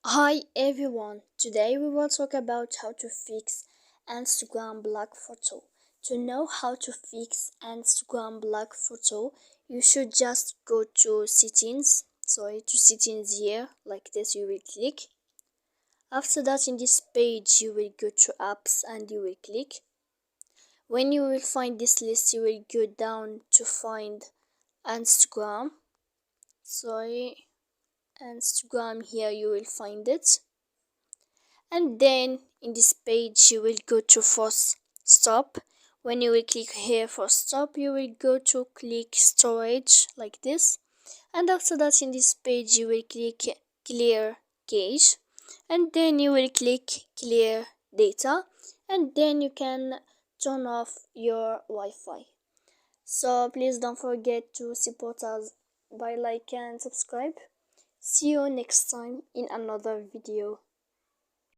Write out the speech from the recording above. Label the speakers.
Speaker 1: Hi everyone, today we will talk about how to fix Instagram block photo. To know how to fix Instagram block photo, you should just go to settings, here, like this you will click. After that, in this page you will go to apps and you will click. When you will find this list, you will go down to find Instagram. Instagram, here you will find it. And then in this page you will go to force stop. When you will click here for stop, you will go to click storage like this, and after that in this page you will click clear cache, and then you will click clear data, and then you can turn off your Wi-Fi. So please don't forget to support us by like and subscribe. See you next time in another video.